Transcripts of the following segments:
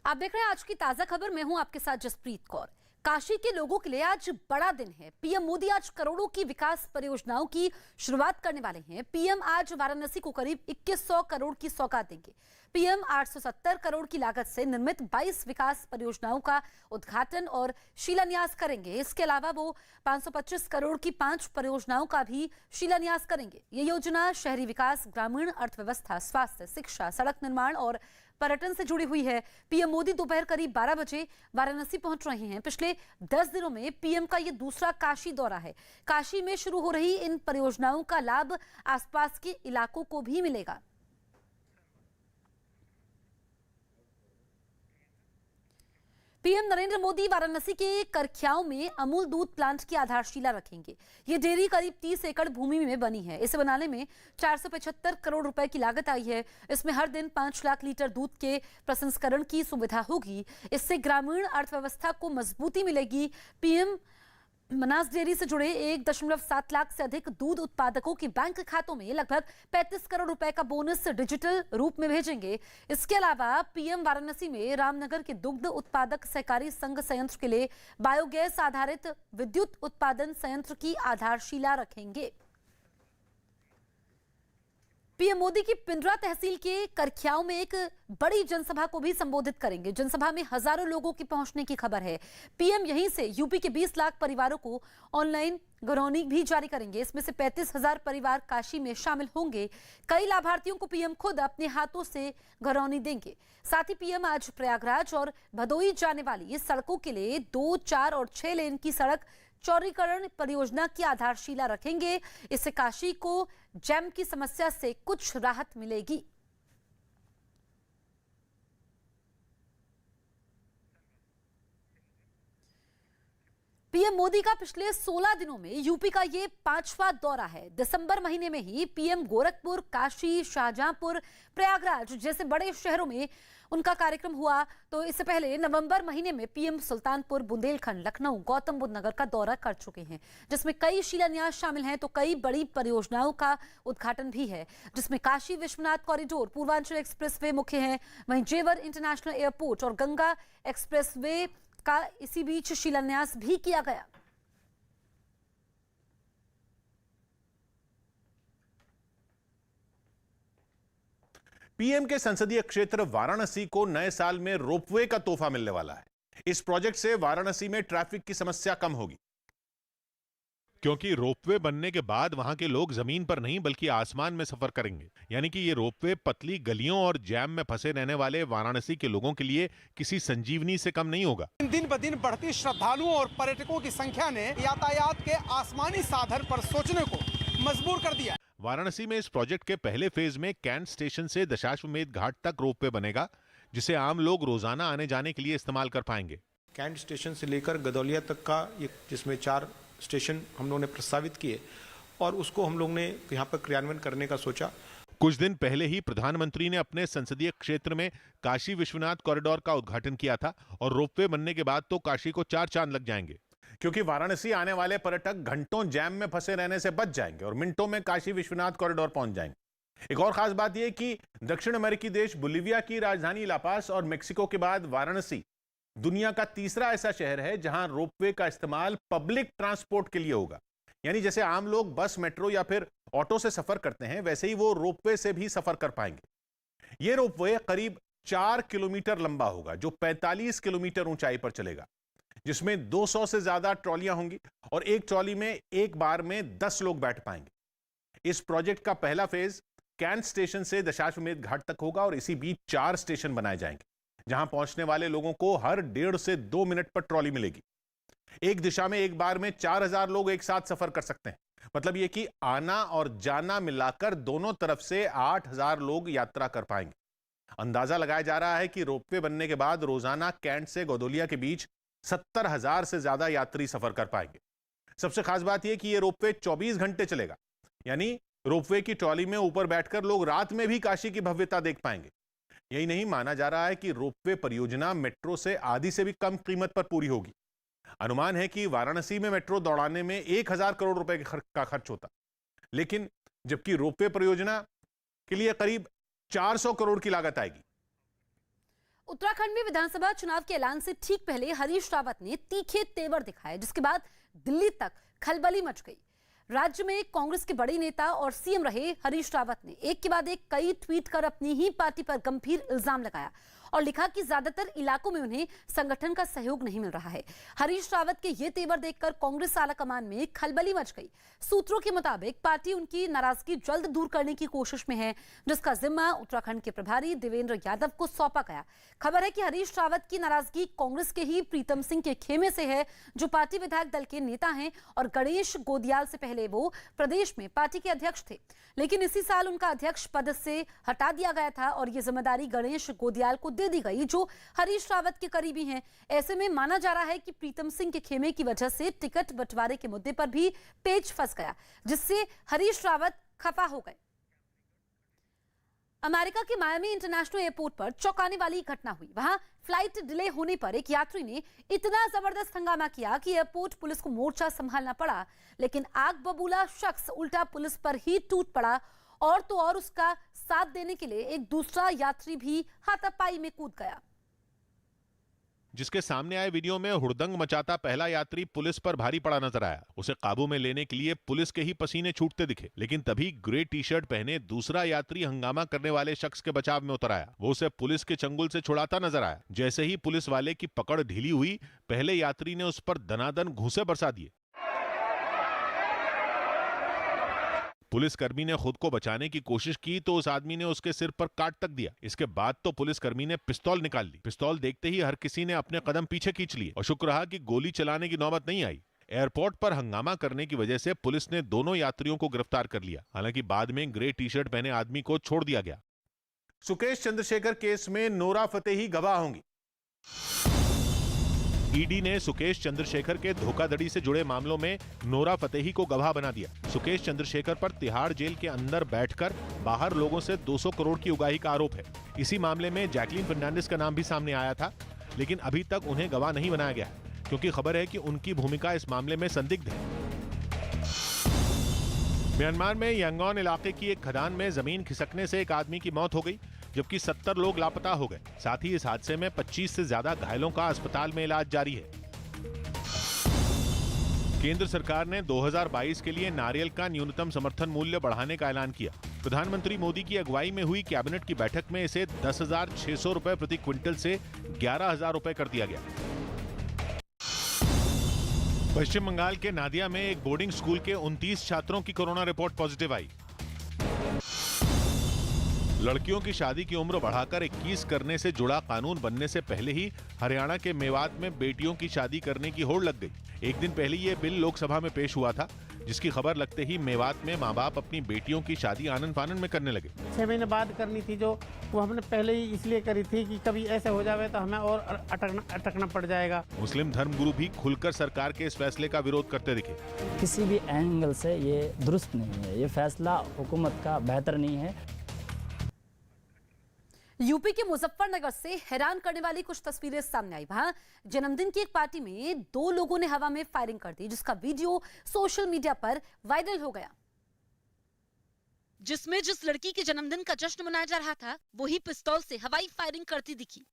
आप देख रहे हैं आज की ताजा खबर। मैं हूं आपके साथ जसप्रीत कौर। काशी के लोगों के लिए आज बड़ा दिन है। पीएम मोदी आज करोड़ों की विकास परियोजनाओं की शुरुआत करने वाले हैं। पीएम आज वाराणसी को करीब 2100 करोड़ की सौगात देंगे। पीएम 870 करोड़ की लागत से निर्मित 22 विकास परियोजनाओं का उद्घाटन और शिलान्यास करेंगे। इसके अलावा वो 525 करोड़ की 5 परियोजनाओं का भी शिलान्यास करेंगे। ये योजना शहरी विकास, ग्रामीण अर्थव्यवस्था, स्वास्थ्य, शिक्षा, सड़क निर्माण और पर्यटन से जुड़ी हुई है। पीएम मोदी दोपहर करीब 12 बजे वाराणसी पहुंच रहे हैं। पिछले 10 दिनों में पीएम का ये दूसरा काशी दौरा है। काशी में शुरू हो रही इन परियोजनाओं का लाभ आसपास के इलाकों को भी मिलेगा। पीएम नरेंद्र मोदी वाराणसी के करख्याओं में अमूल दूध प्लांट की आधारशिला रखेंगे। ये डेयरी करीब 30 एकड़ भूमि में बनी है। इसे बनाने में 475 करोड़ रुपए की लागत आई है। इसमें हर दिन 5 लाख लीटर दूध के प्रसंस्करण की सुविधा होगी। इससे ग्रामीण अर्थव्यवस्था को मजबूती मिलेगी। पीएम मनास डेयरी से जुड़े 1.7 लाख से अधिक दूध उत्पादकों के बैंक खातों में लगभग 35 करोड़ रुपए का बोनस डिजिटल रूप में भेजेंगे। इसके अलावा पीएम वाराणसी में रामनगर के दुग्ध उत्पादक सहकारी संघ संयंत्र के लिए बायोगैस आधारित विद्युत उत्पादन संयंत्र की आधारशिला रखेंगे। पीएम मोदी की पिंडरा तहसील के करख्याओं में एक बड़ी जनसभा को भी संबोधित करेंगे। जनसभा में हजारों लोगों की पहुंचने की खबर है। पीएम यहीं से यूपी के 20 लाख परिवारों को ऑनलाइन घरौनी भी जारी करेंगे। इसमें से 35,000 परिवार काशी में शामिल होंगे। कई लाभार्थियों को पीएम खुद अपने हाथों से घरौनी देंगे। साथ ही पीएम आज प्रयागराज और भदोई जाने वाली इस सड़कों के लिए 2, 4 और 6 लेन की सड़क चौड़ीकरण परियोजना की आधारशिला रखेंगे। इससे काशी को जैम की समस्या से कुछ राहत मिलेगी। पीएम मोदी का पिछले 16 दिनों में यूपी का ये 5वां दौरा है। दिसंबर महीने में ही पीएम गोरखपुर, काशी, शाहजहांपुर, प्रयागराज जैसे बड़े शहरों में उनका कार्यक्रम हुआ। तो इससे पहले नवंबर महीने में पीएम सुल्तानपुर, बुंदेलखंड, लखनऊ, गौतम बुद्ध नगर का दौरा कर चुके हैं, जिसमें कई शिलान्यास शामिल हैं। तो कई बड़ी परियोजनाओं का उद्घाटन भी है, जिसमें काशी विश्वनाथ कॉरिडोर, पूर्वांचल एक्सप्रेसवे मुख्य हैं। वहीं जेवर इंटरनेशनल एयरपोर्ट और गंगा एक्सप्रेसवे का इसी बीच शिलान्यास भी किया गया। पीएम के संसदीय क्षेत्र वाराणसी को नए साल में रोपवे का तोहफा मिलने वाला है। इस प्रोजेक्ट से वाराणसी में ट्रैफिक की समस्या कम होगी, क्योंकि रोपवे बनने के बाद वहां के लोग जमीन पर नहीं बल्कि आसमान में सफर करेंगे। यानी कि ये रोपवे पतली गलियों और जैम में फंसे रहने वाले वाराणसी के लोगों के लिए किसी संजीवनी से कम नहीं होगा। दिन ब दिन बढ़ती श्रद्धालुओं और पर्यटकों की संख्या ने यातायात के आसमानी साधन पर सोचने को मजबूर कर दिया। वाराणसी में इस प्रोजेक्ट के पहले फेज में कैंट स्टेशन से दशाश्वमेध घाट तक रोपवे बनेगा, जिसे आम लोग रोजाना आने जाने के लिए इस्तेमाल कर पाएंगे। कैंट स्टेशन से लेकर गदौलिया तक का ये, जिसमें 4 स्टेशन हम लोगों ने प्रस्तावित किए और उसको हम लोग ने यहाँ पर क्रियान्वयन करने का सोचा। कुछ दिन पहले ही प्रधानमंत्री ने अपने संसदीय क्षेत्र में काशी विश्वनाथ कॉरिडोर का उद्घाटन किया था और रोपवे बनने के बाद तो काशी को 4 चांद लग जाएंगे, क्योंकि वाराणसी आने वाले पर्यटक घंटों जैम में फंसे रहने से बच जाएंगे और मिनटों में काशी विश्वनाथ कॉरिडोर पहुंच जाएंगे। एक और खास बात यह कि दक्षिण अमेरिकी देश बोलिविया की राजधानी लापास और मेक्सिको के बाद वाराणसी दुनिया का तीसरा ऐसा शहर है जहां रोपवे का इस्तेमाल पब्लिक ट्रांसपोर्ट के लिए होगा। यानी जैसे आम लोग बस, मेट्रो या फिर ऑटो से सफर करते हैं, वैसे ही वो रोपवे से भी सफर कर पाएंगे। यह रोपवे करीब 4 किलोमीटर लंबा होगा, जो 45 किलोमीटर ऊंचाई पर चलेगा, जिसमें 200 से ज्यादा ट्रॉलियां होंगी और एक ट्रॉली में एक बार में 10 लोग बैठ पाएंगे। इस प्रोजेक्ट का पहला फेज कैंट स्टेशन से दशाश्वमेध घाट तक होगा और इसी बीच 4 स्टेशन बनाए जाएंगे, जहां पहुंचने वाले लोगों को हर 1.5 से 2 मिनट पर ट्रॉली मिलेगी। एक दिशा में एक बार में 4000 लोग एक साथ सफर कर सकते हैं। मतलब यह कि आना और जाना मिलाकर दोनों तरफ से 8000 लोग यात्रा कर पाएंगे। अंदाजा लगाया जा रहा है कि रोपवे बनने के बाद रोजाना कैंट से गौदोलिया के बीच 70,000 से ज्यादा यात्री सफर कर पाएंगे। सबसे खास बात यह कि यह रोपवे 24 घंटे चलेगा, यानी रोपवे की ट्रॉली में ऊपर बैठकर लोग रात में भी काशी की भव्यता देख पाएंगे। यही नहीं, माना जा रहा है कि रोपवे परियोजना मेट्रो से आधी से भी कम कीमत पर पूरी होगी। अनुमान है कि वाराणसी में मेट्रो दौड़ाने में 1000 करोड़ रुपए का खर्च होता, लेकिन जबकि रोपवे परियोजना के लिए करीब 400 करोड़ की लागत आएगी। उत्तराखंड में विधानसभा चुनाव के ऐलान से ठीक पहले हरीश रावत ने तीखे तेवर दिखाए, जिसके बाद दिल्ली तक खलबली मच गई। राज्य में कांग्रेस के बड़े नेता और सीएम रहे हरीश रावत ने एक के बाद एक कई ट्वीट कर अपनी ही पार्टी पर गंभीर इल्जाम लगाया और लिखा कि ज्यादातर इलाकों में उन्हें संगठन का सहयोग नहीं मिल रहा है। हरीश रावत के ये तेवर देखकर कांग्रेस आलाकमान में खलबली मच गई। सूत्रों के मुताबिक पार्टी उनकी नाराजगी जल्द दूर करने की कोशिश में है, जिसका जिम्मा उत्तराखंड के प्रभारी देवेंद्र यादव को सौंपा गया। खबर है कि हरीश रावत की नाराजगी कांग्रेस के ही प्रीतम सिंह के खेमे से है, जो पार्टी विधायक दल के नेता हैं और गणेश गोदियाल से पहले वो प्रदेश में पार्टी के अध्यक्ष थे, लेकिन इसी साल उनका अध्यक्ष पद से हटा दिया गया था और ये जिम्मेदारी गणेश गोदियाल को दे दी गई, जो हरीश रावत के करीबी हैं। ऐसे में माना जा रहा है कि प्रीतम सिंह के खेमे की वजह से टिकट बंटवारे के मुद्दे पर भी पेच फंस गया, जिससे हरीश रावत खफा हो गए। अमेरिका के मायामी इंटरनेशनल एयरपोर्ट पर चौंकाने वाली घटना हुई। वहां फ्लाइट डिले होने पर एक यात्री ने इतना जबरदस्त हंगामा किया कि एयरपोर्ट पुलिस को मोर्चा संभालना पड़ा, लेकिन आग बबूला शख्स उल्टा पुलिस पर ही टूट पड़ा और तो और उसका साथ देने के लिए एक दूसरा यात्री भी हाथापाई में कूद गया। जिसके सामने आए वीडियो में हुड़दंग मचाता पहला यात्री पुलिस पर भारी पड़ा नजर आया। उसे काबू में लेने के लिए पुलिस के ही पसीने छूटते दिखे, लेकिन तभी ग्रे टी शर्ट पहने दूसरा यात्री हंगामा करने वाले शख्स के बचाव में उतर आया। वो उसे पुलिस के चंगुल से छुड़ाता नजर आया। जैसे ही पुलिस वाले की पकड़ ढीली हुई, पहले यात्री ने उस पर दनादन घूंसे बरसा दिए। पुलिसकर्मी ने खुद को बचाने की कोशिश की तो उस आदमी ने उसके सिर पर काट तक दिया। इसके बाद तो पुलिसकर्मी ने पिस्तौल निकाल ली। पिस्तौल देखते ही हर किसी ने अपने कदम पीछे खींच लिए और शुक्र रहा कि गोली चलाने की नौबत नहीं आई। एयरपोर्ट पर हंगामा करने की वजह से पुलिस ने दोनों यात्रियों को गिरफ्तार कर लिया। हालांकि बाद में ग्रे टी शर्ट पहने आदमी को छोड़ दिया गया। सुकेश चंद्रशेखर केस में नोरा फतेही गवाह होंगी। ईडी ने सुकेश चंद्रशेखर के धोखाधड़ी से जुड़े मामलों में नोरा फतेही को गवाह बना दिया। सुकेश चंद्रशेखर पर तिहाड़ जेल के अंदर बैठकर बाहर लोगों से 200 करोड़ की उगाही का आरोप है। इसी मामले में जैकलीन फर्नांडिस का नाम भी सामने आया था, लेकिन अभी तक उन्हें गवाह नहीं बनाया गया, क्योंकि खबर है कि उनकी भूमिका इस मामले में संदिग्ध है। म्यांमार में यांगोन इलाके की एक खदान में जमीन खिसकने से एक आदमी की मौत हो गई, जबकि 70 लोग लापता हो गए। साथ ही इस हादसे में 25 से ज्यादा घायलों का अस्पताल में इलाज जारी है। केंद्र सरकार ने 2022 के लिए नारियल का न्यूनतम समर्थन मूल्य बढ़ाने का ऐलान किया। प्रधानमंत्री मोदी की अगुवाई में हुई कैबिनेट की बैठक में इसे 10,600 रुपए प्रति क्विंटल से 11,000 रुपए कर दिया गया। पश्चिम बंगाल के नादिया में एक बोर्डिंग स्कूल के 29 छात्रों की कोरोना रिपोर्ट पॉजिटिव आई। लड़कियों की शादी की उम्र बढ़ाकर 21 करने से जुड़ा कानून बनने से पहले ही हरियाणा के मेवात में बेटियों की शादी करने की होड़ लग गई। एक दिन पहले ये बिल लोकसभा में पेश हुआ था, जिसकी खबर लगते ही मेवात में मां बाप अपनी बेटियों की शादी आनन फानन में करने लगे। 6 महीने बाद करनी थी, जो वो हमने पहले ही इसलिए करी थी कि कभी ऐसे हो जावे तो हमें और अटकना पड़ जाएगा। मुस्लिम धर्मगुरु भी खुलकर सरकार के इस फैसले का विरोध करते दिखे। किसी भी एंगल से ये दुरुस्त नहीं है, ये फैसला हुकूमत का बेहतर नहीं है। यूपी के मुजफ्फरनगर से हैरान करने वाली कुछ तस्वीरें सामने आई। वहां जन्मदिन की एक पार्टी में 2 लोगों ने हवा में फायरिंग कर दी, जिसका वीडियो सोशल मीडिया पर वायरल हो गया। जिसमें जिस लड़की के जन्मदिन का जश्न मनाया जा रहा था, वही पिस्तौल से हवाई फायरिंग करती दिखी।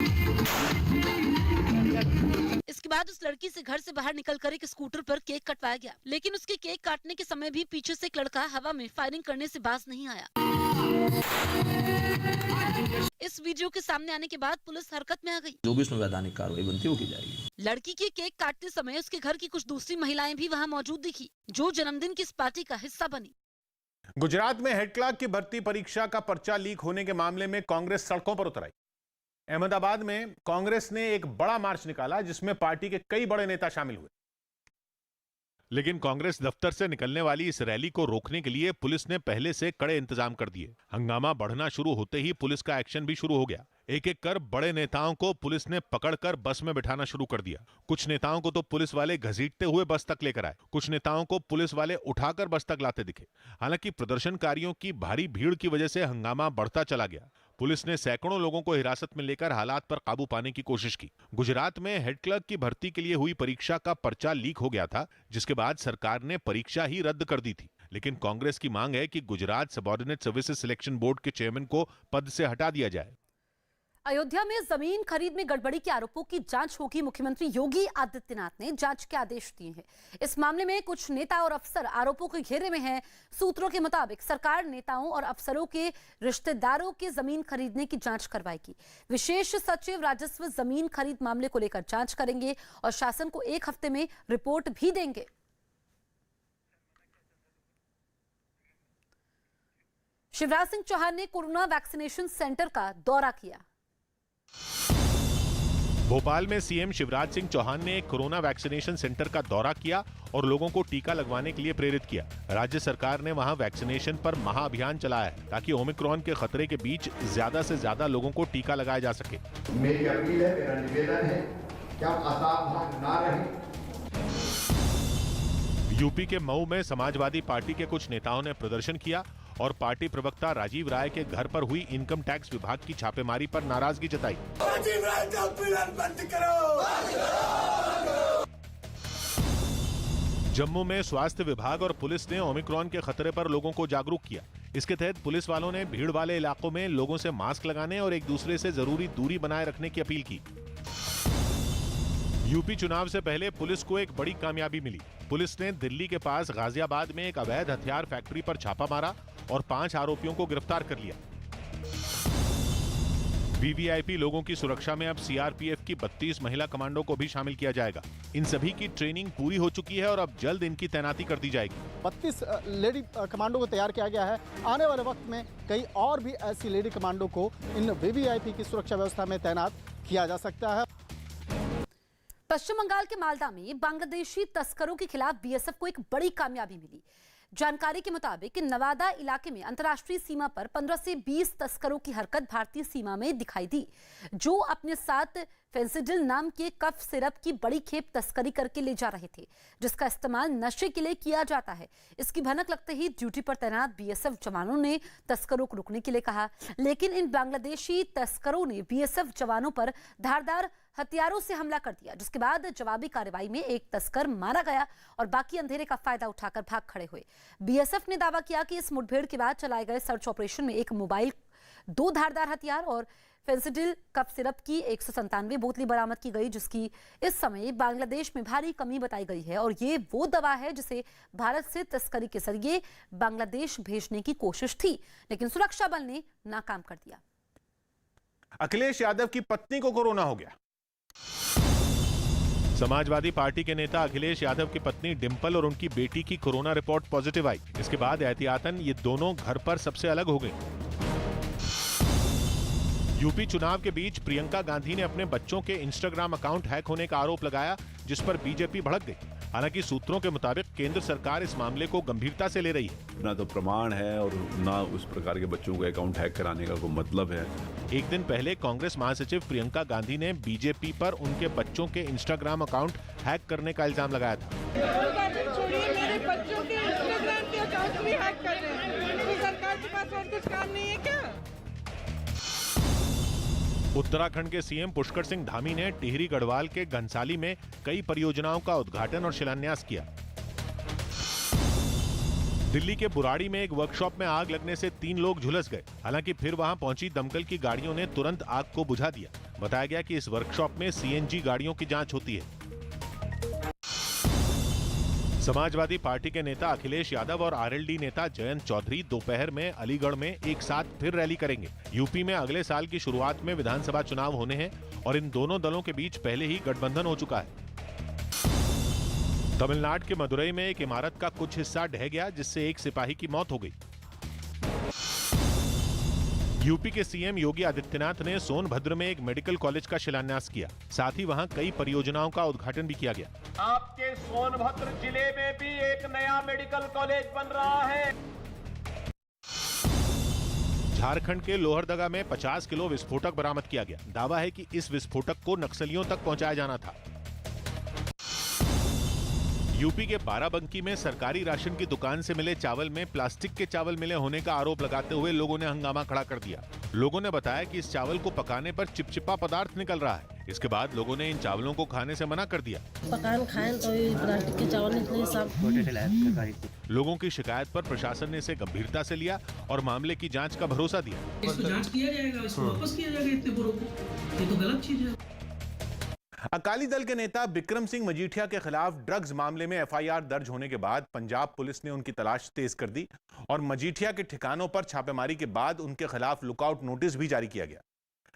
इसके बाद उस लड़की से घर से बाहर निकलकर एक स्कूटर पर केक कटवाया गया, लेकिन उसके केक काटने के समय भी पीछे से एक लड़का हवा में फायरिंग करने से बाज नहीं आया। इस वीडियो के सामने आने के बाद पुलिस हरकत में आ गई। जो भी उसमें वैधानिक कार्रवाई बनती है वो की जाएगी। लड़की के केक काटते समय उसके घर की कुछ दूसरी महिलाएं भी वहां मौजूद दिखी, जो जन्मदिन की इस पार्टी का हिस्सा बनी। गुजरात में हेड क्लर्क की भर्ती परीक्षा का पर्चा लीक होने के मामले में कांग्रेस सड़कों पर उतर आई। अहमदाबाद में कांग्रेस ने एक बड़ा मार्च निकाला, जिसमें पार्टी के कई बड़े नेता शामिल हुए। लेकिन कांग्रेस दफ्तर से निकलने वाली इस रैली को रोकने के लिए पुलिस ने पहले से कड़े इंतजाम कर दिए। हंगामा बढ़ना शुरू होते ही पुलिस का एक्शन भी शुरू हो गया। एक एक कर बड़े नेताओं को पुलिस ने पकड़कर बस में बिठाना शुरू कर दिया। कुछ नेताओं को तो पुलिस वाले घसीटते हुए बस तक लेकर आए, कुछ नेताओं को पुलिस वाले उठाकर बस तक लाते दिखे। हालांकि प्रदर्शनकारियों की भारी भीड़ की वजह से हंगामा बढ़ता चला गया। पुलिस ने सैकड़ों लोगों को हिरासत में लेकर हालात पर काबू पाने की कोशिश की। गुजरात में हेड क्लर्क की भर्ती के लिए हुई परीक्षा का पर्चा लीक हो गया था, जिसके बाद सरकार ने परीक्षा ही रद्द कर दी थी। लेकिन कांग्रेस की मांग है कि Gujarat subordinate services selection board के चेयरमैन को पद से हटा दिया जाए। अयोध्या में जमीन खरीद में गड़बड़ी के आरोपों की जांच होगी। मुख्यमंत्री योगी आदित्यनाथ ने जांच के आदेश दिए हैं। इस मामले में कुछ नेता और अफसर आरोपों के घेरे में हैं। सूत्रों के मुताबिक सरकार नेताओं और अफसरों के रिश्तेदारों की जमीन खरीदने की जांच करवाएगी। विशेष सचिव राजस्व जमीन खरीद मामले को लेकर जांच करेंगे और शासन को 1 हफ्ते में रिपोर्ट भी देंगे। शिवराज सिंह चौहान ने कोरोना वैक्सीनेशन सेंटर का दौरा किया। भोपाल में सीएम शिवराज सिंह चौहान ने एक कोरोना वैक्सीनेशन सेंटर का दौरा किया और लोगों को टीका लगवाने के लिए प्रेरित किया। राज्य सरकार ने वहां वैक्सीनेशन पर महाअभियान चलाया है ताकि ओमिक्रॉन के खतरे के बीच ज्यादा से ज्यादा लोगों को टीका लगाया जा सके। मेरी अपील है, मेरा निवेदन है कि आप असावधान ना रहें। यूपी के मऊ में समाजवादी पार्टी के कुछ नेताओं ने प्रदर्शन किया और पार्टी प्रवक्ता राजीव राय के घर पर हुई इनकम टैक्स विभाग की छापेमारी पर नाराजगी जताई। राजीव राय का पीड़न बंद करो। जम्मू में स्वास्थ्य विभाग और पुलिस ने ओमिक्रॉन के खतरे पर लोगों को जागरूक किया। इसके तहत पुलिस वालों ने भीड़ वाले इलाकों में लोगों से मास्क लगाने और एक दूसरे से जरूरी दूरी बनाए रखने की अपील की। यूपी चुनाव से पहले पुलिस को एक बड़ी कामयाबी मिली। पुलिस ने दिल्ली के पास गाजियाबाद में एक अवैध हथियार फैक्ट्री पर छापा मारा और 5 आरोपियों को गिरफ्तार कर लिया। वीवीआईपी लोगों की सुरक्षा में अब सीआरपीएफ की 32 महिला कमांडो को भी शामिल किया जाएगा। इन सभी की ट्रेनिंग पूरी हो चुकी है और अब जल्द इनकी तैनाती कर दी जाएगी। 32 लेडी कमांडो को तैयार किया गया है। आने वाले वक्त में कई और भी ऐसी लेडी कमांडो को इन वीवीआईपी की सुरक्षा व्यवस्था में तैनात किया जा सकता है। पश्चिम बंगाल के मालदा में बांग्लादेशी तस्करों के खिलाफ बीएसएफ को एक बड़ी कामयाबी मिली। जानकारी के मुताबिक नवादा इलाके में अंतर्राष्ट्रीय सीमा पर 15 से 20 तस्करों की हरकत भारतीय सीमा में दिखाई दी, जो अपने साथ फेंसिडिल नाम के कफ सिरप की बड़ी खेप तस्करी करके ले जा रहे थे, जिसका इस्तेमाल नशे के लिए किया जाता है। इसकी भनक लगते ही ड्यूटी पर तैनात बीएसएफ जवानों ने तस्करों को रुकने के लिए कहा, लेकिन इन बांग्लादेशी तस्करों ने बीएसएफ जवानों पर धारदार हथियारों से हमला कर दिया, जिसके बाद जवाबी कार्रवाई में एक तस्कर मारा गया और बाकी अंधेरे का फायदा उठाकर भाग खड़े हुए। बीएसएफ ने दावा किया कि इस मुठभेड़ के बाद चलाए गए सर्च ऑपरेशन में एक मोबाइल, 2 धारदार हथियार और फेंसिडिल कफ सिरप की 197 बोतलें बरामद की गई, जिसकी इस समय बांग्लादेश में भारी कमी बताई गई है और ये वो दवा है जिसे भारत से तस्करी के जरिए बांग्लादेश भेजने की कोशिश थी, लेकिन सुरक्षा बल ने नाकाम कर दिया। अखिलेश यादव की पत्नी को कोरोना हो गया। समाजवादी पार्टी के नेता अखिलेश यादव की पत्नी डिंपल और उनकी बेटी की कोरोना रिपोर्ट पॉजिटिव आई। इसके बाद एहतियातन ये दोनों घर पर सबसे अलग हो गई। यूपी चुनाव के बीच प्रियंका गांधी ने अपने बच्चों के इंस्टाग्राम अकाउंट हैक होने का आरोप लगाया, जिस पर बीजेपी भड़क गई। हालांकि सूत्रों के मुताबिक केंद्र सरकार इस मामले को गंभीरता से ले रही है। ना तो प्रमाण है और ना उस प्रकार के बच्चों को अकाउंट हैक कराने का कोई मतलब है। एक दिन पहले कांग्रेस महासचिव प्रियंका गांधी ने बीजेपी पर उनके बच्चों के इंस्टाग्राम अकाउंट हैक करने का इल्जाम लगाया था। मेरे बच्चों के इंस्टाग्राम के अकाउंट भी हैक कर रहे हैं, तो सरकार के पास और कुछ काम नहीं है क्या? उत्तराखंड के सीएम पुष्कर सिंह धामी ने टिहरी गढ़वाल के घनसाली में कई परियोजनाओं का उद्घाटन और शिलान्यास किया। दिल्ली के बुराड़ी में एक वर्कशॉप में आग लगने से 3 लोग झुलस गए। हालांकि फिर वहां पहुंची दमकल की गाड़ियों ने तुरंत आग को बुझा दिया। बताया गया कि इस वर्कशॉप में सीएनजी गाड़ियों की जांच होती है। समाजवादी पार्टी के नेता अखिलेश यादव और आरएलडी नेता जयंत चौधरी दोपहर में अलीगढ़ में एक साथ फिर रैली करेंगे। यूपी में अगले साल की शुरुआत में विधानसभा चुनाव होने हैं और इन दोनों दलों के बीच पहले ही गठबंधन हो चुका है। तमिलनाडु के मदुरई में एक इमारत का कुछ हिस्सा ढह गया, जिससे एक सिपाही की मौत हो गई। यूपी के सीएम योगी आदित्यनाथ ने सोनभद्र में एक मेडिकल कॉलेज का शिलान्यास किया। साथ ही वहां कई परियोजनाओं का उद्घाटन भी किया गया। आपके सोनभद्र जिले में भी एक नया मेडिकल कॉलेज बन रहा है। झारखंड के लोहरदगा में 50 किलो विस्फोटक बरामद किया गया। दावा है कि इस विस्फोटक को नक्सलियों तक पहुंचाया जाना था। यूपी के बाराबंकी में सरकारी राशन की दुकान से मिले चावल में प्लास्टिक के चावल मिले होने का आरोप लगाते हुए लोगों ने हंगामा खड़ा कर दिया। लोगों ने बताया कि इस चावल को पकाने पर चिपचिपा पदार्थ निकल रहा है। इसके बाद लोगों ने इन चावलों को खाने से मना कर दिया। पकान खाएं तो प्लास्टिक के चावल निकले सब। लोगों की शिकायत पर प्रशासन ने इसे गंभीरता से लिया और मामले की जांच का भरोसा दिया। इसको जांच किया जाएगा, इसको वापस किया जाएगा इतने बुरों को, ये तो गलत चीज है। अकाली दल के नेता बिक्रम सिंह मजीठिया के खिलाफ ड्रग्स मामले में एफआईआर दर्ज होने के बाद पंजाब पुलिस ने उनकी तलाश तेज कर दी और मजीठिया के ठिकानों पर छापेमारी के बाद उनके खिलाफ लुकआउट नोटिस भी जारी किया गया।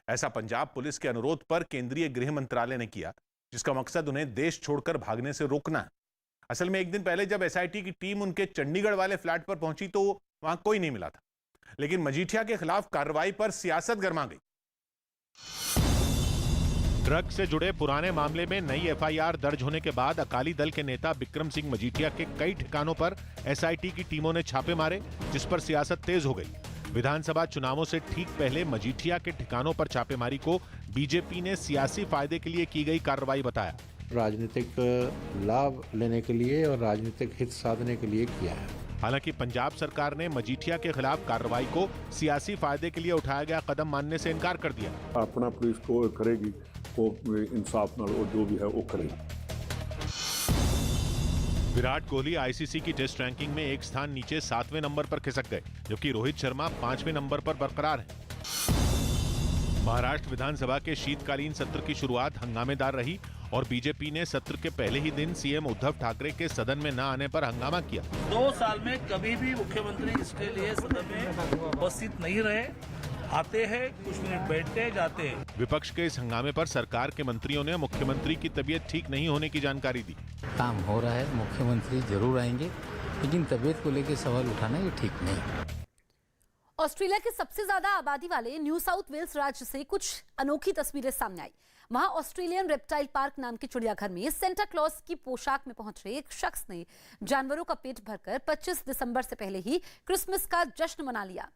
ऐसा पंजाब पुलिस के अनुरोध पर केंद्रीय गृह मंत्रालय ने किया, जिसका मकसद उन्हें देश छोड़कर भागने से रोकना है। असल में एक दिन पहले जब एसआईटी की टीम उनके चंडीगढ़ वाले फ्लैट पर पहुंची तो वहां कोई नहीं मिला था, लेकिन मजीठिया के खिलाफ कार्रवाई पर सियासत गर्मा गई। ड्रग्स से जुड़े पुराने मामले में नई एफआईआर दर्ज होने के बाद अकाली दल के नेता बिक्रम सिंह मजीठिया के कई ठिकानों पर एसआईटी की टीमों ने छापे मारे, जिस पर सियासत तेज हो गई। विधानसभा चुनावों से ठीक पहले मजीठिया के ठिकानों पर छापेमारी को बीजेपी ने सियासी फायदे के लिए की गई कार्रवाई बताया। राजनीतिक लाभ लेने के लिए और राजनीतिक हित साधने के लिए किया है। हालांकि पंजाब सरकार ने मजीठिया के खिलाफ कार्रवाई को सियासी फायदे के लिए उठाया गया कदम मानने से इनकार कर दिया। अपना पुलिस को करेगी, वो इंसाफ नाल जो भी है वो करेगी। विराट कोहली आईसीसी की टेस्ट रैंकिंग में एक स्थान नीचे 7वें नंबर पर खिसक गए, जबकि रोहित शर्मा 5वें नंबर पर बरकरार हैं। महाराष्ट्र विधानसभा के शीतकालीन सत्र की शुरुआत हंगामेदार रही और बीजेपी ने सत्र के पहले ही दिन सीएम उद्धव ठाकरे के सदन में न आने पर हंगामा किया। 2 साल में कभी भी मुख्यमंत्री इसके लिए सदन में उपस्थित नहीं रहे। आते हैं, कुछ मिनट बैठते जाते हैं। विपक्ष के इस हंगामे पर सरकार के मंत्रियों ने मुख्यमंत्री की तबीयत ठीक नहीं होने की जानकारी दी। काम हो रहा है, मुख्यमंत्री जरूर आएंगे, लेकिन तबीयत को लेकर सवाल उठाना ये ठीक नहीं। ऑस्ट्रेलिया के सबसे ज्यादा आबादी वाले न्यू साउथ वेल्स राज्य से कुछ अनोखी तस्वीरें सामने आई। वहां ऑस्ट्रेलियन रेप्टाइल पार्क नाम के चिड़ियाघर में सेंटा क्लॉज की पोशाक में पहुंचे एक शख्स ने जानवरों का पेट भरकर 25 दिसंबर से पहले ही क्रिसमस का जश्न मना लिया।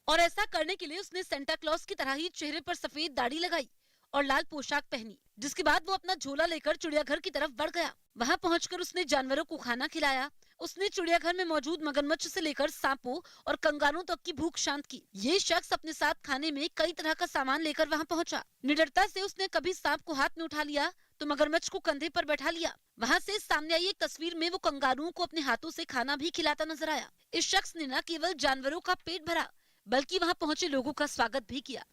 और ऐसा करने के लिए उसने सेंटा क्लॉज की तरह ही चेहरे पर सफेद दाढ़ी लगाई और लाल पोशाक पहनी, जिसके बाद वो अपना झोला लेकर चिड़ियाघर की तरफ बढ़ गया। वहां पहुंचकर उसने जानवरों को खाना खिलाया। उसने चिड़ियाघर में मौजूद मगरमच्छ से लेकर सांपों और कंगारों तक की भूख शांत की। ये शख्स अपने साथ खाने में कई तरह का सामान लेकर वहां पहुंचा। निडरता से उसने कभी सांप को हाथ में उठा लिया तो मगरमच्छ को कंधे पर बैठा लिया। वहां से सामने आई एक तस्वीर में वो कंगारुओं को अपने हाथों से खाना भी खिलाता नजर आया। इस शख्स ने न केवल जानवरों का पेट भरा बल्कि वहां पहुंचे लोगों का स्वागत भी किया।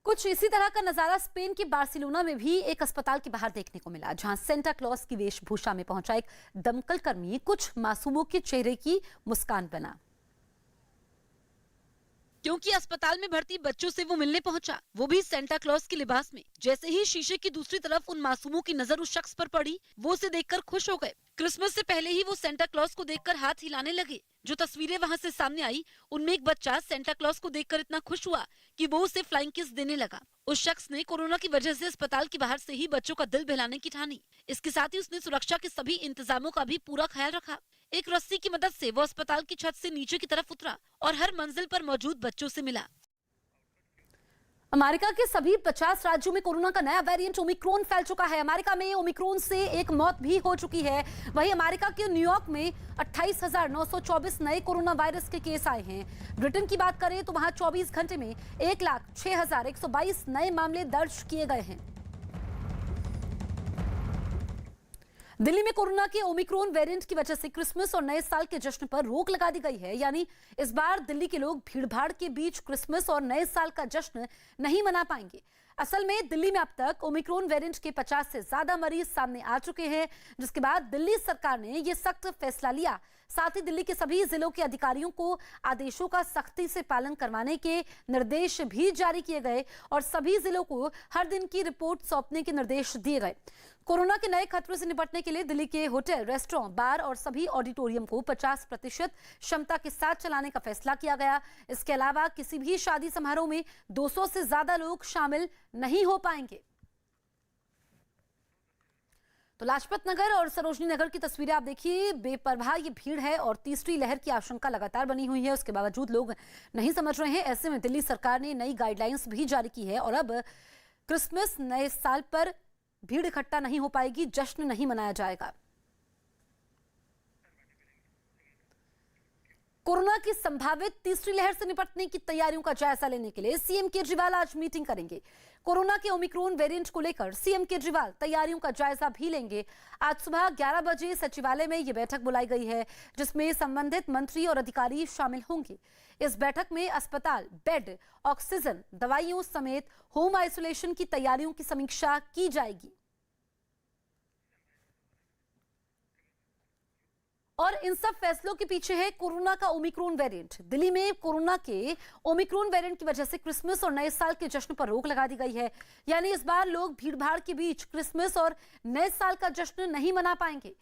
कुछ इसी तरह का नजारा स्पेन के बार्सिलोना में भी एक अस्पताल के बाहर देखने को मिला, जहां सेंटा क्लॉज की वेशभूषा में पहुंचा एक दमकल कर्मी कुछ मासूमों के चेहरे की मुस्कान बना। क्योंकि अस्पताल में भर्ती बच्चों से वो मिलने पहुंचा, वो भी सेंटा क्लॉज के लिबास में। जैसे ही शीशे की दूसरी तरफ उन मासूमों की नजर उस शख्स पर पड़ी, वो उसे देखकर खुश हो गए। क्रिसमस से पहले ही वो सेंटा क्लॉज को देखकर हाथ हिलाने लगे। जो तस्वीरें वहां से सामने आई, उनमें एक बच्चा सेंटा क्लॉज को देखकर इतना खुश हुआ कि वो उसे फ्लाइंग किस देने लगा। उस शख्स ने कोरोना की वजह से अस्पताल के बाहर से ही बच्चों का दिल बहलाने की ठानी। इसके साथ ही उसने सुरक्षा के सभी इंतजामों का भी पूरा ख्याल रखा। एक रस्सी की मदद से वो अस्पताल की छत से नीचे की तरफ उतरा और हर मंजिल पर मौजूद बच्चों से मिला। अमेरिका के सभी 50 राज्यों में कोरोना का नया वेरिएंट ओमिक्रॉन फैल चुका है। अमेरिका में ओमिक्रॉन से एक मौत भी हो चुकी है। वहीं अमेरिका के न्यूयॉर्क में 28,924 नए कोरोना वायरस के केस आए हैं। ब्रिटेन की बात करें तो वहां 24 घंटे में 1,06,122 नए मामले दर्ज किए गए हैं। दिल्ली में कोरोना के ओमिक्रॉन वेरिएंट की वजह से क्रिसमस और नए साल के जश्न पर रोक लगा दी गई है। यानी इस बार दिल्ली के लोग भीड़भाड़ के बीच क्रिसमस और नए साल का जश्न नहीं मना पाएंगे। असल में दिल्ली में अब तक ओमिक्रॉन वेरिएंट के 50 से ज्यादा मरीज सामने आ चुके हैं, जिसके बाद दिल्ली सरकार ने यह सख्त फैसला लिया। साथ ही दिल्ली के सभी जिलों के अधिकारियों को आदेशों का सख्ती से पालन करवाने के निर्देश भी जारी किए गए और सभी जिलों को हर दिन की रिपोर्ट सौंपने के निर्देश दिए गए। कोरोना के नए खतरे से निपटने के लिए दिल्ली के होटल, रेस्टोरेंट, बार और सभी ऑडिटोरियम को 50% क्षमता के साथ चलाने का फैसला किया गया। इसके अलावा किसी भी शादी समारोह में 200 से ज्यादा लोग शामिल नहीं हो पाएंगे। तो लाजपत नगर और सरोजनी नगर की तस्वीरें आप देखिए, बेपरवाह ये भीड़ है और तीसरी लहर की आशंका लगातार बनी हुई है। उसके बावजूद लोग नहीं समझ रहे हैं। ऐसे में दिल्ली सरकार ने नई गाइडलाइंस भी जारी की है और अब क्रिसमस, नए साल पर भीड़ इकट्ठा नहीं हो पाएगी, जश्न नहीं मनाया जाएगा। कोरोना की संभावित तीसरी लहर से निपटने की तैयारियों का जायजा लेने के लिए सीएम केजरीवाल आज मीटिंग करेंगे। कोरोना के ओमिक्रॉन वेरिएंट को लेकर सीएम केजरीवाल तैयारियों का जायजा भी लेंगे। आज सुबह 11 बजे सचिवालय में यह बैठक बुलाई गई है, जिसमें संबंधित मंत्री और अधिकारी शामिल होंगे। इस बैठक में अस्पताल, बेड, ऑक्सीजन, दवाइयों समेत होम आइसोलेशन की तैयारियों की समीक्षा की जाएगी। और इन सब फैसलों के पीछे है कोरोना का ओमिक्रॉन वेरिएंट। दिल्ली में कोरोना के ओमिक्रॉन वेरिएंट की वजह से क्रिसमस और नए साल के जश्न पर रोक लगा दी गई है। यानी इस बार लोग भीड़भाड़ के बीच क्रिसमस और नए साल का जश्न नहीं मना पाएंगे।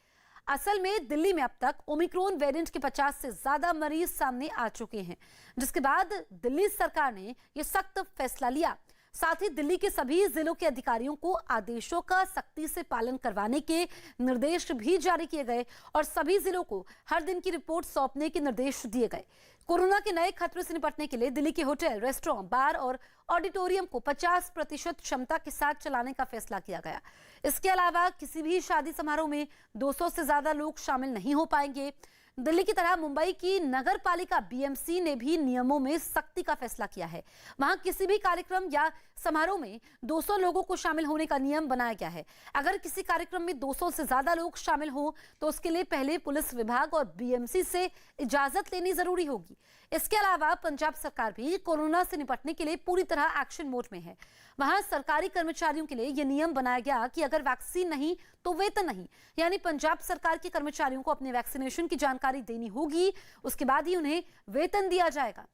असल में दिल्ली में अब तक ओमिक्रॉन वेरिएंट के 50 से ज्यादा मरीज सामने आ चुके हैं, जिसके बाद दिल्ली सरकार ने यह सख्त फैसला लिया। साथ ही दिल्ली के सभी जिलों के अधिकारियों को आदेशों का सख्ती से पालन करवाने के निर्देश भी जारी किए गए और सभी जिलों को हर दिन की रिपोर्ट सौंपने के निर्देश दिए गए। कोरोना के नए खतरे से निपटने के लिए दिल्ली के होटल, रेस्टोरेंट, बार और ऑडिटोरियम को 50% क्षमता के साथ चलाने का फैसला किया गया। इसके अलावा किसी भी शादी समारोह में 200 से ज्यादा लोग शामिल नहीं हो पाएंगे। दिल्ली की तरह मुंबई की नगर पालिका बीएमसी ने भी नियमों में सख्ती का फैसला किया है। वहां किसी भी कार्यक्रम या समारोह में 200 लोगों को शामिल होने का नियम बनाया गया है। अगर किसी कार्यक्रम में 200 से ज्यादा लोग शामिल हों तो उसके लिए पहले पुलिस विभाग और बीएमसी से इजाजत लेनी जरूरी होगी। इसके अलावा पंजाब सरकार भी कोरोना से निपटने के लिए पूरी तरह एक्शन मोड में है। वहां सरकारी कर्मचारियों के लिए यह नियम बनाया गया कि अगर वैक्सीन नहीं तो वेतन नहीं, यानी पंजाब सरकार के कर्मचारियों को अपने वैक्सीनेशन की जानकारी देनी होगी, उसके बाद ही उन्हें वेतन दिया जाएगा।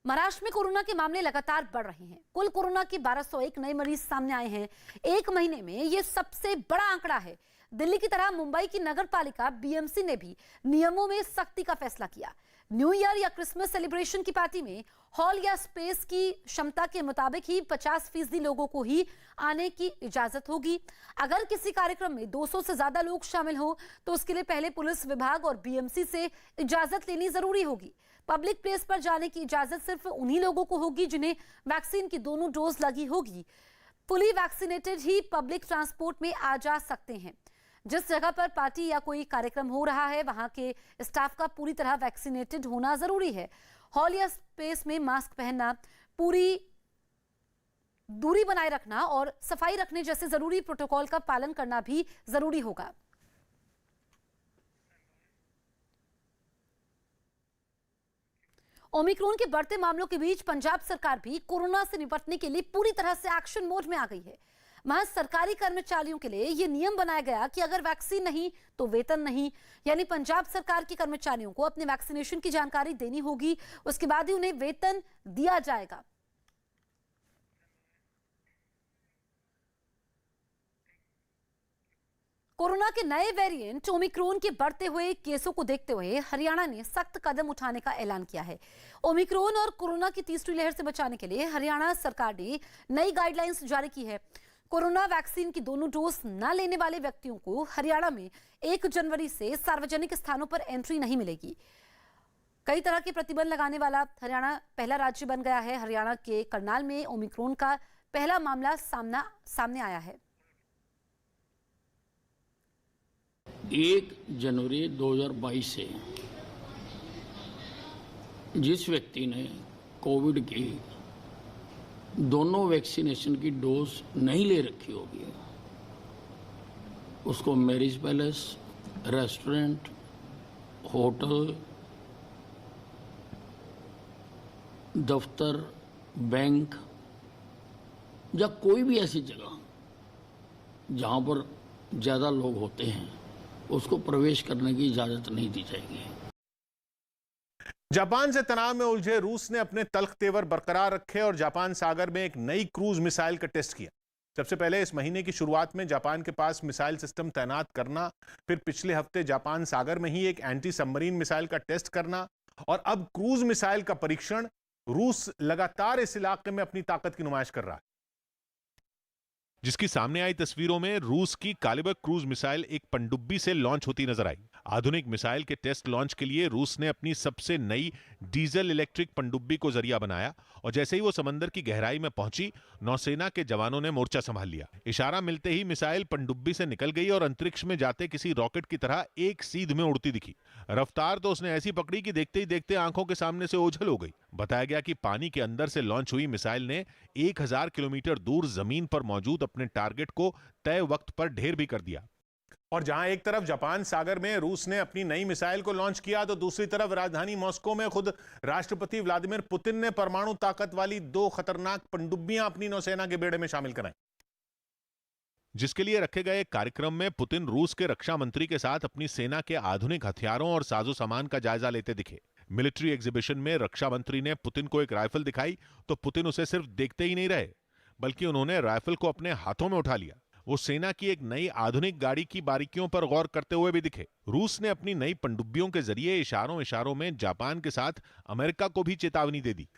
महाराष्ट्र में कोरोना के मामले लगातार बढ़ रहे हैं। कुल कोरोना के 1201 नए मरीज सामने आए हैं। एक महीने में यह सबसे बड़ा आंकड़ा है। दिल्ली की तरह मुंबई की नगर पालिका बीएमसी ने भी नियमों में सख्ती का फैसला किया। न्यू ईयर या क्रिसमस सेलिब्रेशन की पार्टी में हॉल या स्पेस की क्षमता के मुताबिक ही 50% लोगों को ही आने की इजाजत होगी। अगर किसी कार्यक्रम में 200 से ज्यादा लोग शामिल हो तो उसके लिए पहले पुलिस विभाग और बीएमसी से इजाजत लेनी जरूरी होगी। पब्लिक प्लेस पर जाने की इजाजत सिर्फ उन्हीं लोगों को होगी जिन्हें वैक्सीन की दोनों डोज लगी होगी। फुली वैक्सीनेटेड ही पब्लिक ट्रांसपोर्ट में आ जा सकते हैं। जिस जगह पर पार्टी या कोई कार्यक्रम हो रहा है वहां के स्टाफ का पूरी तरह वैक्सीनेटेड होना जरूरी है। हॉल या स्पेस में मास्क पहनना, पूरी दूरी बनाए रखना और सफाई रखने जैसे जरूरी प्रोटोकॉल का पालन करना भी जरूरी होगा। ओमिक्रॉन के बढ़ते मामलों के बीच पंजाब सरकार भी कोरोना से निपटने के लिए पूरी तरह से एक्शन मोड में आ गई है। वहां सरकारी कर्मचारियों के लिए यह नियम बनाया गया कि अगर वैक्सीन नहीं तो वेतन नहीं, यानी पंजाब सरकार के कर्मचारियों को अपने वैक्सीनेशन की जानकारी देनी होगी, उसके बाद ही उन्हें वेतन दिया जाएगा। कोरोना के नए वेरिएंट ओमिक्रॉन के बढ़ते हुए केसों को देखते हुए हरियाणा ने सख्त कदम उठाने का ऐलान किया है। ओमिक्रॉन और कोरोना की तीसरी लहर से बचाने के लिए हरियाणा सरकार ने नई गाइडलाइंस जारी की है। कोरोना वैक्सीन की दोनों डोज न लेने वाले व्यक्तियों को हरियाणा में 1 जनवरी से सार्वजनिक स्थानों पर एंट्री नहीं मिलेगी। कई तरह के प्रतिबंध लगाने वाला हरियाणा पहला राज्य बन गया है। हरियाणा के करनाल में ओमिक्रॉन का पहला मामला सामने आया है। 1 जनवरी 2022 से जिस व्यक्ति ने कोविड की दोनों वैक्सीनेशन की डोज नहीं ले रखी होगी उसको मैरिज पैलेस, रेस्टोरेंट, होटल, दफ्तर, बैंक या कोई भी ऐसी जगह जहां पर ज्यादा लोग होते हैं उसको प्रवेश करने की इजाजत नहीं दी जाएगी। जापान से तनाव में उलझे रूस ने अपने तल्ख तेवर बरकरार रखे और जापान सागर में एक नई क्रूज मिसाइल का टेस्ट किया। सबसे पहले इस महीने की शुरुआत में जापान के पास मिसाइल सिस्टम तैनात करना, फिर पिछले हफ्ते जापान सागर में ही एक एंटी सबमरीन मिसाइल का टेस्ट करना और अब क्रूज मिसाइल का परीक्षण। रूस लगातार इस इलाके में अपनी ताकत की नुमाइश कर रहा है। जिसकी सामने आई तस्वीरों में रूस की कालिबर क्रूज मिसाइल एक पनडुब्बी से लॉन्च होती नजर आई। आधुनिक मिसाइल के टेस्ट लॉन्च के लिए रूस ने अपनी सबसे नई डीजल इलेक्ट्रिक पनडुब्बी को जरिया बनाया और जैसे ही वो समंदर की गहराई में पहुंची, नौसेना के जवानों ने मोर्चा संभाल लिया। इशारा मिलते ही मिसाइल पनडुब्बी से निकल गई और अंतरिक्ष में जाते किसी रॉकेट की तरह एक सीध में उड़ती दिखी। रफ्तार तो उसने ऐसी पकड़ी कि देखते ही देखते आंखों के सामने से ओझल हो गई। बताया गया कि पानी के अंदर से लॉन्च हुई मिसाइल ने 1000 किलोमीटर दूर जमीन पर मौजूद अपने टारगेट को तय वक्त पर ढेर भी कर दिया। और जहां एक तरफ जापान सागर में रूस ने अपनी नई मिसाइल को लॉन्च किया, तो दूसरी तरफ राजधानी मॉस्को में खुद राष्ट्रपति व्लादिमीर पुतिन ने परमाणु ताकत वाली 2 खतरनाक पनडुब्बियां अपनी नौसेना के बेड़े में शामिल कराई। जिसके लिए रखे गए कार्यक्रम में पुतिन रूस के रक्षा मंत्री के साथ अपनी सेना के आधुनिक हथियारों और साजो सामान का जायजा लेते दिखे। मिलिट्री एग्जीबिशन में रक्षा मंत्री ने पुतिन को एक राइफल दिखाई तो पुतिन उसे सिर्फ देखते ही नहीं रहे, बल्कि उन्होंने राइफल को अपने हाथों में उठा लिया। वो सेना की एक नई आधुनिक गाड़ी की बारीकियों पर गौर करते हुए भी दिखे। रूस ने अपनी नई पनडुब्बियों के जरिए इशारों में जापान के साथ अमेरिका को भी चेतावनी दे दी।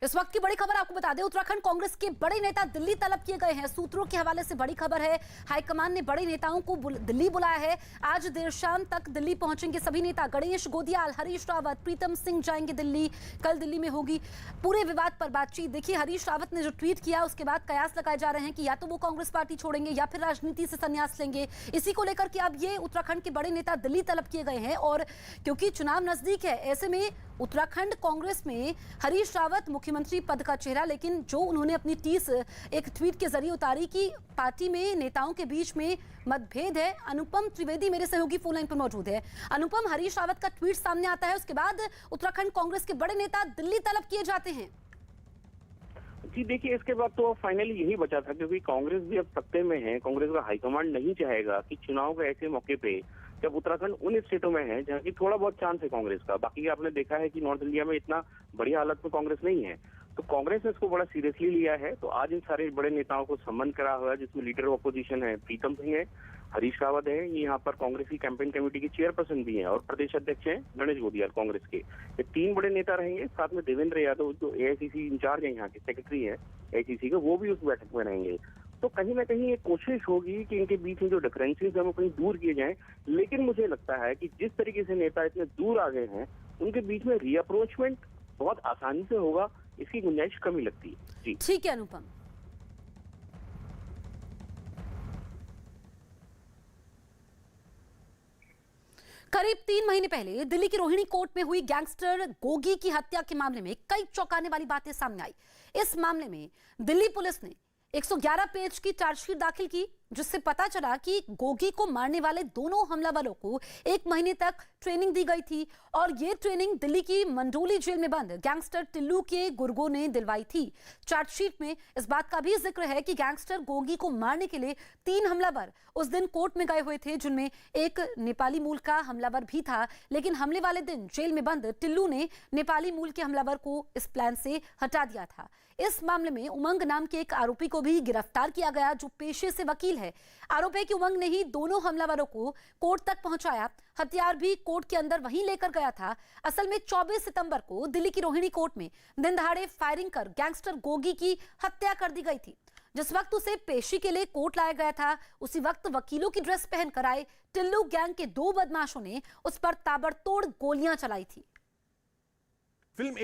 इस वक्त की बड़ी खबर आपको बता दें, उत्तराखंड कांग्रेस के बड़े नेता दिल्ली तलब किए गए हैं। सूत्रों के हवाले से बड़ी खबर है, हाईकमान ने बड़े नेताओं को दिल्ली बुलाया है। आज देर शाम तक दिल्ली पहुंचेंगे सभी नेता। गणेश गोदियाल, हरीश रावत, प्रीतम सिंह जाएंगे दिल्ली। कल दिल्ली में होगी पूरे विवाद पर बातचीत। देखिए, हरीश रावत ने जो ट्वीट किया उसके बाद कयास लगाए जा रहे हैं कि या तो वो कांग्रेस पार्टी छोड़ेंगे या फिर राजनीति से संन्यास लेंगे। इसी को लेकर के अब ये उत्तराखंड के बड़े नेता दिल्ली तलब किए गए हैं। और क्योंकि चुनाव नजदीक है, ऐसे में उत्तराखंड कांग्रेस में हरीश रावत मुख्यमंत्री पद का चेहरा, लेकिन जो उन्होंने अपनी टीस एक ट्वीट के जरिए उतारी कि पार्टी में नेताओं के बीच में मतभेद है। अनुपम त्रिवेदी मेरे सहयोगी फोन लाइन पर मौजूद है। अनुपम, हरीश रावत का ट्वीट सामने आता है, उसके बाद उत्तराखंड कांग्रेस के बड़े नेता दिल्ली तलब किए जाते हैं। जी देखिए, इसके बाद तो फाइनली यही बचा था, क्योंकि कांग्रेस भी अब सत्ते में है। कांग्रेस का हाईकमांड नहीं चाहेगा कि चुनाव के ऐसे मौके पे, जब उत्तराखंड उन स्टेटों में है जहाँ की थोड़ा बहुत चांस है कांग्रेस का, बाकी आपने देखा है कि नॉर्थ इंडिया में इतना बढ़िया हालत में कांग्रेस नहीं है, तो कांग्रेस ने इसको बड़ा सीरियसली लिया है। तो आज इन सारे बड़े नेताओं को सम्मान करा हुआ है, जिसमें लीडर ऑफ अपोजिशन है प्रीतम सिंह है, हरीश रावत है, ये यहाँ पर कांग्रेस की कैंपेन कमेटी के चेयरपर्सन भी हैं, और प्रदेश अध्यक्ष हैं गणेश गोदियाल कांग्रेस के। ये 3 बड़े नेता रहेंगे। साथ में देवेंद्र यादव जो एआईसीसी इंचार्ज है, यहाँ के सेक्रेटरी है एआईसीसी के, वो भी उस बैठक में रहेंगे। तो कहीं ना कहीं एक कोशिश होगी कि इनके बीच में जो डिफरेंसेस है वो कहीं दूर किए जाएं। लेकिन मुझे लगता है कि जिस तरीके से नेता इतने दूर आ गए हैं, उनके बीच में रीअप्रोचमेंट बहुत आसानी से होगा, इसकी गुंजाइश कमी लगती है। जी ठीक है अनुपम। करीब 3 महीने पहले दिल्ली की रोहिणी कोर्ट में हुई गैंगस्टर गोगी की हत्या के मामले में कई चौंकाने वाली बातें सामने आई। इस मामले में दिल्ली पुलिस ने 111 पेज की चार्जशीट दाखिल की, जिससे पता चला कि गोगी को मारने वाले दोनों हमलावरों को 1 महीने तक ट्रेनिंग दी गई थी और ये ट्रेनिंग दिल्ली की मंडोली जेल में बंद गैंगस्टर टिल्लू के गुर्गों ने दिलवाई थी। चार्जशीट में इस बात का भी जिक्र है कि गैंगस्टर गोगी को मारने के लिए 3 हमलावर उस दिन कोर्ट में गए हुए थे, जिनमें एक नेपाली मूल का हमलावर भी था। लेकिन हमले वाले दिन जेल में बंद टिल्लू ने नेपाली मूल के हमलावर को इस प्लान से हटा दिया था। इस मामले में उमंग नाम के एक आरोपी को भी गिरफ्तार किया गया, जो पेशे से वकील है। आरोप है कि उमंग ने ही दोनों हमलावरों को कोर्ट तक पहुंचाया, हथियार भी कोर्ट के अंदर वहीं लेकर गया था। असल में 24 सितंबर को दिल्ली की रोहिणी कोर्ट में दिन दहाड़े फायरिंग कर गैंगस्टर गोगी की हत्या कर दी गई थी। जिस वक्त उसे पेशी के लिए कोर्ट लाया गया था, उसी वक्त वकीलों की ड्रेस पहनकर आए टिल्लू गैंग के 2 बदमाशों ने उस पर ताबड़तोड़ गोलियां चलाई थी। फिल्म